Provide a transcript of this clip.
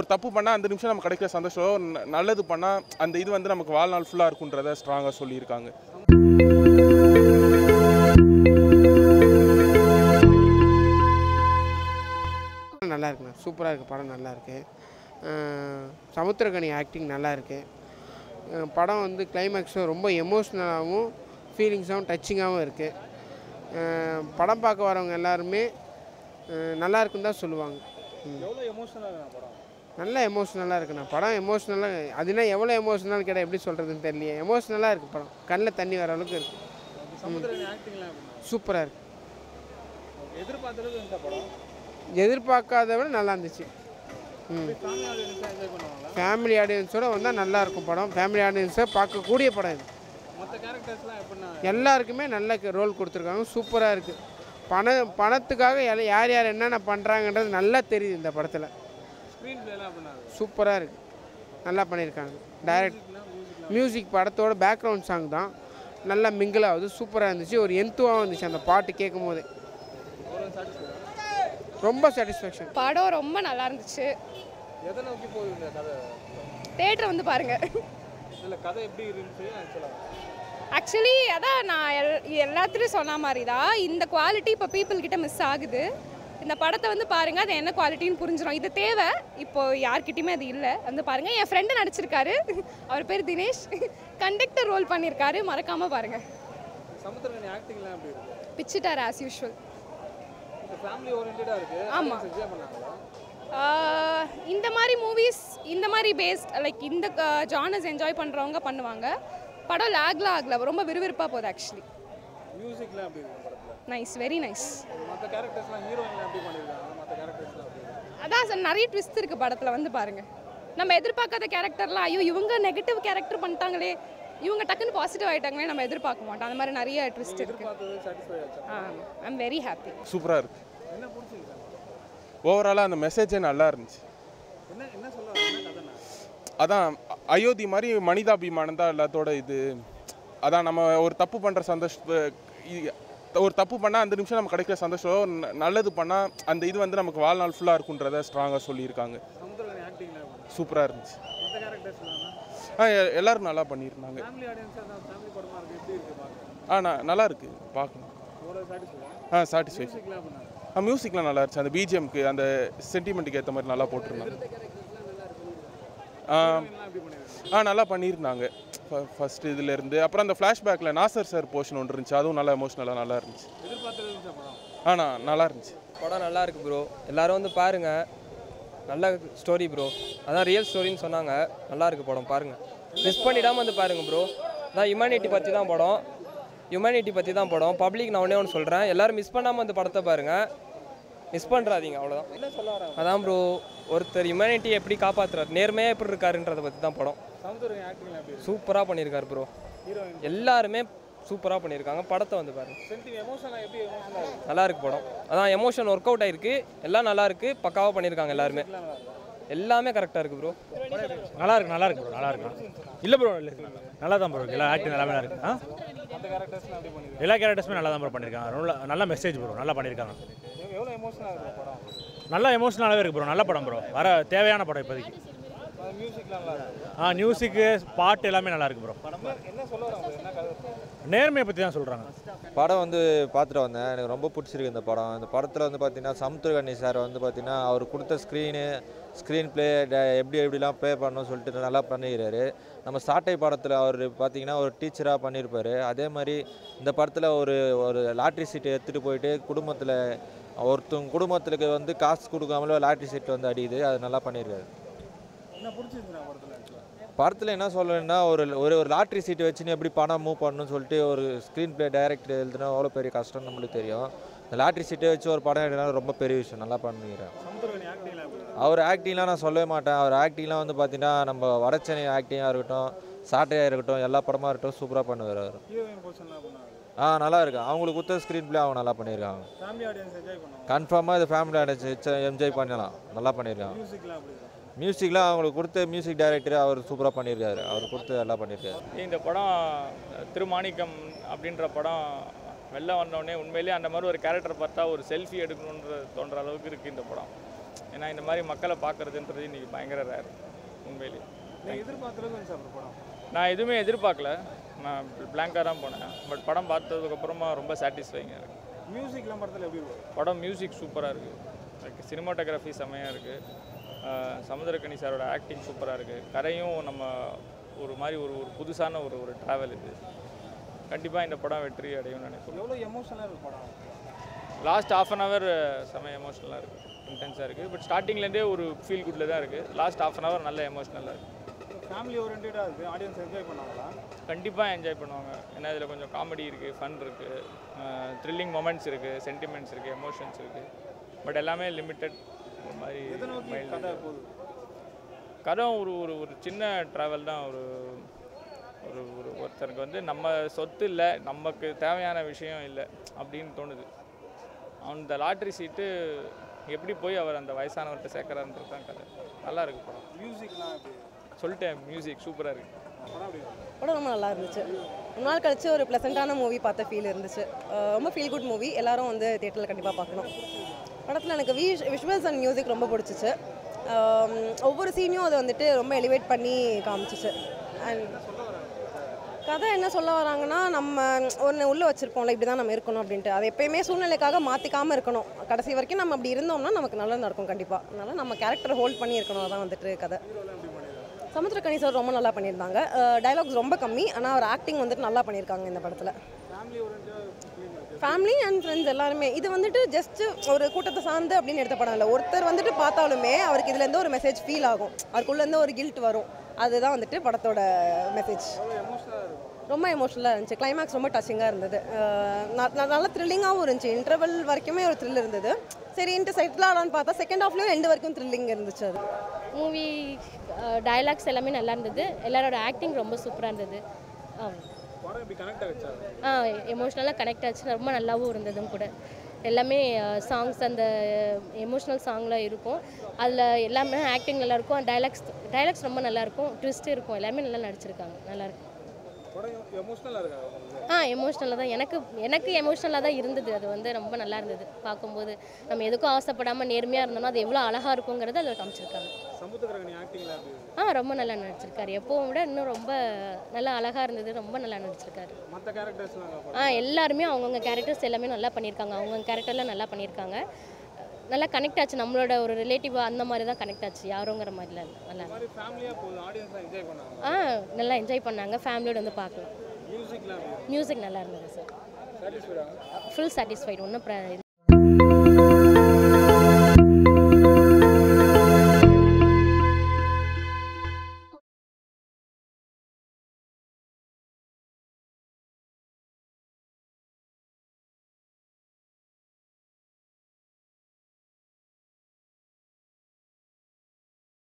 ஒரு தப்பு பண்ணால் அந்த நிமிஷம் நமக்கு கிடைக்கிற சந்தோஷம், நல்லது பண்ணால் அந்த இது வந்து நமக்கு வாழ்நாள் ஃபுல்லாக இருக்குன்றதை ஸ்ட்ராங்காக சொல்லியிருக்காங்க. நல்லா இருக்குண்ணா, சூப்பராக இருக்குது படம், நல்லா இருக்குது. சமுத்திரக்கனி ஆக்டிங் நல்லா இருக்குது. படம் வந்து கிளைமேக்ஸும் ரொம்ப எமோஷ்னலாகவும் ஃபீலிங்ஸாகவும் டச்சிங்காகவும் இருக்குது. படம் பார்க்க வரவங்க எல்லாருமே நல்லா இருக்குன்னு தான் சொல்லுவாங்க. நல்லா எமோஷ்னலாக இருக்குண்ணா படம். எமோஷ்னலாக அதுனா எவ்வளோ எமோஷ்னலாக கேட்டால் எப்படி சொல்கிறதுன்னு தெரியலையே. எமோஷ்னலாக இருக்குது படம், கண்ணில் தண்ணி வர அளவுக்கு இருக்குது. சூப்பராக இருக்குது. எதிர்பார்க்காத விட நல்லா இருந்துச்சு. ஃபேமிலி ஆடியன்ஸோடு வந்தால் நல்லாயிருக்கும் படம். ஃபேமிலி ஆடியன்ஸை பார்க்கக்கூடிய படம் இது. எல்லாருக்குமே நல்ல ரோல் கொடுத்துருக்காங்க, சூப்பராக இருக்குது. பணத்துக்காக யார் யார் என்னென்ன பண்ணுறாங்கன்றது நல்லா தெரியுது இந்த படத்தில். சூப்பராக இருக்குது, நல்லா பண்ணியிருக்காங்க. டைரக்ட் மியூசிக் படத்தோட பேக்ரவுண்ட் சாங் தான் நல்லா மிங்கிள் ஆகுது, சூப்பராக இருந்துச்சு. ஒரு எந்துவாக இருந்துச்சு அந்த பாட்டு கேட்கும் போதே. ரொம்ப சாட்டிஸ்ஃபேக்ஷன். படம் ரொம்ப நல்லா இருந்துச்சு. தியேட்டர் வந்து பாருங்க. ஆக்சுவலி அதான் நான் எல்லாத்துலேயும் சொன்ன மாதிரி தான், இந்த குவாலிட்டி இப்போ பீப்புள் கிட்ட மிஸ் ஆகுது. இந்த படத்தை வந்து பாருங்கள், அது என்ன குவாலிட்டின்னு புரிஞ்சிடும். இது தேவை, இப்போது யார்கிட்டையுமே அது இல்லை. வந்து பாருங்கள். என் ஃப்ரெண்டு நடிச்சிருக்காரு, அவர் பேர் தினேஷ், கண்டக்டர் ரோல் பண்ணியிருக்காரு, மறக்காமல் பாருங்கள். பிச்சிட்டார் ஆஸ் யூஷுவல். ஆமாம், இந்த மாதிரி மூவிஸ், இந்த மாதிரி பேஸ்ட் லைக் இந்த ஜானர்ஸ் என்ஜாய் பண்ணுறவங்க பண்ணுவாங்க. படம் லேக்லாம் ஆகல, ரொம்ப விறுவிறுப்பாக போகுது. Actually nice, very nice. அதான் சார், நிறைய ட்விஸ்ட் இருக்குது படத்தில், வந்து பாருங்கள். நம்ம எதிர்பார்க்காத கேரக்டர்லாம், ஐயோ இவங்க நெகட்டிவ் கேரக்டர் பண்ணிட்டாங்களே, இவங்க டக்குன்னு பாசிட்டிவ் ஆகிட்டாங்களே, நம்ம எதிர்பார்க்க மாட்டோம். அந்த மாதிரி நிறைய ட்விஸ்ட் இருக்குது. I am very happy. சூப்பராக இருக்குது. ஓவராலாக அந்த மெசேஜே நல்லா இருந்துச்சு. அதான் அயோத்தி மாதிரி மனிதாபிமானம் தான் எல்லாத்தோட இது. அதான் நம்ம ஒரு தப்பு பண்ணுற ஒரு தப்பு பண்ணால் அந்த நிமிஷம் நமக்கு கிடைக்கிற சந்தோஷம், நல்லது பண்ணால் அந்த இது வந்து நமக்கு வாழ்நாள் ஃபுல்லாக இருக்குன்றதை ஸ்ட்ராங்காக சொல்லியிருக்காங்க. சூப்பராக இருந்துச்சு. எல்லோரும் நல்லா பண்ணியிருந்தாங்க. நல்லா இருக்குது, பார்க்கணும். சாட்டிஸ்ஃபேக்ஷன். மியூசிக்லாம் நல்லா இருந்துச்சு. அந்த பிஜிஎம்க்கு அந்த சென்டிமெண்ட்டுக்கு ஏற்ற மாதிரி நல்லா போட்டிருந்தாங்க. நல்லா பண்ணியிருந்தாங்க ஃபஸ்ட்டு இதுலேருந்து. அப்புறம் அந்த ஃப்ளாஷ்பேக்கில் நாசர் சார் போர்ஷன் ஒன்று இருந்துச்சு, அதுவும் நல்லா எமோஷ்னலாக நல்லா இருந்துச்சு. நல்லா இருந்துச்சு. படம் நல்லா இருக்குது ப்ரோ, எல்லோரும் வந்து பாருங்கள். நல்ல ஸ்டோரி ப்ரோ, அதான் ரியல் ஸ்டோரின்னு சொன்னாங்க. நல்லா இருக்குது படம், பாருங்கள். மிஸ் பண்ணிடாமல் வந்து பாருங்கள் ப்ரோ. அதான் ஹியூமனிட்டி பற்றி தான் படம். பப்ளிக் நான் ஒன்றே ஒன்று சொல்கிறேன், எல்லோரும் மிஸ் பண்ணாமல் வந்து படத்தை பாருங்கள், மிஸ் பண்ணுறாதீங்க, அவ்வளோதான். அதான் ப்ரோ, ஒருத்தர் ஹியூமனிட்டி எப்படி காப்பாற்றுறாரு, நேர்மையாக எப்படி இருக்காருன்றதை பற்றி தான் படம். சூப்பராக பண்ணியிருக்காரு ப்ரோ, எல்லாருமே சூப்பராக பண்ணியிருக்காங்க. படத்தை வந்து பாருங்கள், நல்லா இருக்கு படம். அதான் எமோஷன் ஒர்க் அவுட் ஆகிருக்கு, எல்லாம் நல்லா இருக்குது, பக்காவாக பண்ணியிருக்காங்க. எல்லாமே கரெக்டாக இருக்குது ப்ரோ. நல்லா இருக்கு ப்ரோ, நல்லா இருக்கு. இல்லை ப்ரோ, இல்லை நல்லா தான் ப்ரோ, எல்லா ஆக்டிங் எல்லாமே நல்லா இருக்குது. எல்லா கேரக்டர்ஸுமே நல்லா தான் ப்ரோ பண்ணியிருக்காங்க. நல்ல மெசேஜ் ப்ரோ, நல்லா பண்ணியிருக்காங்க. நல்லா எமோஷனலாகவே இருக்குது ப்ரோ, நல்ல படம் ப்ரோ, வர தேவையான படம் இப்போதைக்கு. மியூசிக்கு பாட்டு எல்லாமே நல்லா இருக்குது ப்ரோ. நேர்மையை பற்றி தான் சொல்கிறாங்க. படம் வந்து பார்த்துட்டு வந்தேன், எனக்கு ரொம்ப பிடிச்சிருக்கு இந்த படம். இந்த படத்தில் வந்து பார்த்திங்கன்னா சமுத்திரக்கனி சார் வந்து பார்த்திங்கன்னா அவர் கொடுத்த ஸ்க்ரீன் ப்ளே எப்படிலாம் ப்ளே பண்ணணும்னு சொல்லிட்டு நல்லா பண்ணிக்கிறாரு. நம்ம சாட்டை படத்தில் அவர் பார்த்திங்கன்னா ஒரு டீச்சராக பண்ணியிருப்பார். அதே மாதிரி இந்த படத்தில் ஒரு லாட்ரி சீட்டை எடுத்துகிட்டு போயிட்டு குடும்பத்துக்கு வந்து காசு கொடுக்காமல லாட்ரி சீட் வந்து அடியுது, அது நல்லா பண்ணியிருக்காரு. படத்தில் என்ன சொல்லணும்னா ஒரு லாட்ரி சீட்டு வச்சுன்னு எப்படி பணம் மூவ் பண்ணணும்னு சொல்லிட்டு ஒரு ஸ்க்ரீன் ப்ளே டைரக்டர் எழுதுனா எவ்வளோ பெரிய கஷ்டம் நம்மளுக்கு தெரியும். இந்த லாட்ரி சீட்டை வச்சு ஒரு படம் எடுனா ரொம்ப பெரிய விஷயம், நல்லா பண்ணிக்கிறேன். அவர் ஆக்டிங்லாம் நான் சொல்லவே மாட்டேன். அவர் ஆக்டிங்லாம் வந்து பார்த்தீங்கன்னா நம்ம வடச்சென்னை ஆக்டிங்காக இருக்கட்டும், சாட்டையாக இருக்கட்டும், எல்லா படமாக இருக்கட்டும் சூப்பராக பண்ணுவார் அவர். நல்லா இருக்கு. அவங்களுக்கு கொடுத்த ஸ்க்ரீன் ப்ளே அவங்க நல்லா பண்ணியிருக்காங்க. கன்ஃபார்மாக இது ஃபேமிலி ஆடியன்ஸ் என்ஜாய் பண்ணலாம், நல்லா பண்ணியிருக்காங்க. மியூசிக்லாம் அவங்களுக்கு கொடுத்த மியூசிக் டைரக்டர் அவர் சூப்பராக பண்ணியிருக்காரு, அவர் கொடுத்து எல்லாம் பண்ணியிருக்காரு. இந்த படம் திருமாணிக்கம் அப்படின்ற படம் வெளில வந்தோடனே உண்மையிலேயே அந்த மாதிரி ஒரு கேரக்டர் பார்த்தா ஒரு செல்ஃபி எடுக்கணுன்ற தோன்ற அளவுக்கு இருக்குது இந்த படம். ஏன்னா இந்த மாதிரி மக்களை பார்க்குறதுன்றது இன்றைக்கி பயங்கர ரேர் உண்மையிலே. நான் எதுவுமே எதிர்பார்க்கல, நான் பிளாங்காக தான் போனேன். பட் படம் பார்த்ததுக்கப்புறமா ரொம்ப சாட்டிஸ்ஃபைங்காக இருக்குது. மியூசிக்லாம் படத்தில் எப்படி இருக்கும்? படம் மியூசிக் சூப்பராக இருக்குது, சினிமாட்டோகிராஃபி செம்மையாக இருக்குது, சமுத்திரக்கனி சாரோட ஆக்டிங் சூப்பராக இருக்குது. கரையும் நம்ம ஒரு மாதிரி ஒரு ஒரு புதுசான ஒரு ஒரு ட்ராவல் இது. கண்டிப்பாக இந்த படம் வெற்றி அடையும்னு நினைக்கிறேன். எவ்வளோ எமோஷனலாக இருக்கும் படம்? லாஸ்ட் ½ அன் ஹவர் செம்ம எமோஷ்னலாக இருக்குது, இன்டென்ஸாக இருக்குது. பட் ஸ்டார்டிங்லேருந்தே ஒரு ஃபீல் குட்டில் தான் இருக்குது. லாஸ்ட் ½ அன் ஹவர் நல்ல எமோஷ்னலாக இருக்குது. ஃபேமிலி ஓரியன்டாக இருக்குது, ஆடியன்ஸ் என்ஜாய் பண்ணுவாங்களா? கண்டிப்பாக என்ஜாய் பண்ணுவாங்க. ஏன்னா இதில் கொஞ்சம் காமெடி இருக்குது, ஃபன் இருக்குது, த்ரில்லிங் மொமெண்ட்ஸ் இருக்குது, சென்டிமெண்ட்ஸ் இருக்குது, எமோஷன்ஸ் இருக்குது. பட் எல்லாமே லிமிட்டட் ஒரு மாதிரி கதை போகுது. கதை ஒரு ஒரு ஒரு சின்ன ட்ராவல் தான். ஒரு ஒரு ஒரு ஒருத்தருக்கு வந்து நம்ம சொத்து இல்லை, நமக்கு தேவையான விஷயம் இல்லை அப்படின்னு தோணுது. அந்த லாட்ரி சீட்டு எப்படி போய் அவர் அந்த வயசானவர்கிட்ட சேர்க்குறாருன்றது தான் கதை. நல்லா இருக்கு படம். மியூசிக்லாம் எப்படி? சொல்லிட்டேன், மியூசிக் சூப்பராக இருக்குது. படம் ரொம்ப நல்லா இருந்துச்சு. ரொம்ப நாள் கழிச்சு ஒரு ப்ளசண்ட்டான மூவி பார்த்த ஃபீல் இருந்துச்சு. ரொம்ப ஃபீல் குட் மூவி. எல்லாரும் வந்து தியேட்டரில் கண்டிப்பாக பார்க்கணும். படத்தில் எனக்கு விஷுவல்ஸ் அண்ட் மியூசிக் ரொம்ப பிடிச்சிச்சு. ஒவ்வொரு சீனையும் அதை வந்துட்டு ரொம்ப எலிவேட் பண்ணி காமிச்சிச்சு. அண்ட் கதை என்ன சொல்ல வராங்கன்னா, நம்ம ஒன்று உள்ளே வச்சுருப்போம்ல, இப்படி தான் நம்ம இருக்கணும் அப்படின்ட்டு. அதை எப்போயுமே சூழ்நிலைக்காக மாற்றிக்காமல் இருக்கணும். கடைசி வரைக்கும் நம்ம அப்படி இருந்தோம்னா நமக்கு நல்லது நடக்கும் கண்டிப்பாக. அதனால் நம்ம கேரக்டரை ஹோல்ட் பண்ணி இருக்கணும். அதான் வந்துட்டு கதை. சமுத்திரக்கனி சார் ரொம்ப நல்லா பண்ணியிருந்தாங்க. டைலாக்ஸ் ரொம்ப கம்மி, ஆனால் அவர் ஆக்டிங் வந்துட்டு நல்லா பண்ணியிருக்காங்க இந்த படத்தில். ஃபேமிலி அண்ட் ஃப்ரெண்ட்ஸ் எல்லாருமே. இது வந்துட்டு ஜஸ்ட் ஒரு கூட்டத்தை சார்ந்து அப்படின்னு எடுத்த படம் இல்லை. ஒருத்தர் வந்துட்டு பார்த்தாலுமே அவருக்கு இதுலேருந்து ஒரு மெசேஜ் ஃபீல் ஆகும், அவருக்குள்ளேருந்து ஒரு கில்ட் வரும். அதுதான் வந்துட்டு படத்தோட மெசேஜ். ரொம்ப எமோஷனலாக இருந்துச்சு. கிளைமேக்ஸ் ரொம்ப டச்சிங்காக இருந்தது. நல்லா த்ரில்லிங்காகவும் இருந்துச்சு. இன்டர்வல் வரைக்குமே ஒரு த்ரில் இருந்தது. சரின்ட்டு செட்டில் ஆகலான்னு பார்த்தா செகண்ட் ஹாஃப்லேயும் எண்டு வரைக்கும் த்ரில்லிங் இருந்துச்சு. அது மூவி டயலாக்ஸ் எல்லாமே நல்லா இருந்தது. எல்லாரோட ஆக்டிங் ரொம்ப சூப்பராக இருந்தது. எமோஷ்னலாக கனெக்ட் ஆச்சு. ரொம்ப நல்லாவும் இருந்ததும் கூட. எல்லாமே சாங்ஸ் அந்த எமோஷ்னல் சாங்கில் இருக்கும். அதில் எல்லாமே ஆக்டிங் நல்லாயிருக்கும். டைலாக்ஸ் ரொம்ப நல்லாயிருக்கும். ட்விஸ்ட் இருக்கும். எல்லாமே நல்லா நடிச்சிருக்காங்க. நல்லாயிருக்கும். எமோஷ்னலாக தான் எனக்கு எமோஷ்னலாக தான் இருந்தது. அது வந்து ரொம்ப நல்லா இருந்தது பார்க்கும்போது. நம்ம எதுக்கும் ஆசைப்படாமல் நேர்மையாக இருந்தோம்னா அது எவ்வளோ அழகாக இருக்குங்கிறத அதில் காமிச்சிருக்காங்க. ரொம்ப நல்லா நடிச்சிருக்காரு. எப்போவும் விட இன்னும் ரொம்ப நல்லா அழகாக இருந்தது. ரொம்ப நல்லா நடிச்சிருக்காரு. எல்லாருமே அவங்கவுங்க கேரக்டர்ஸ் எல்லாமே நல்லா பண்ணியிருக்காங்க. அவங்கவுங்க கேரக்டர்லாம் நல்லா பண்ணியிருக்காங்க. நல்லா கனெக்ட் ஆச்சு. நம்மளோட ஒரு ரிலேட்டிவாக அந்த மாதிரி தான் கனெக்ட் ஆச்சு. யாரோங்கிற மாதிரிலாம் இல்லை. நல்லா நல்லா என்ஜாய் பண்ணாங்க. ஃபேமிலியோட வந்து பார்க்கலாம். மியூசிக் நல்லா இருந்தது சார். Full satisfied. ஒன்றும்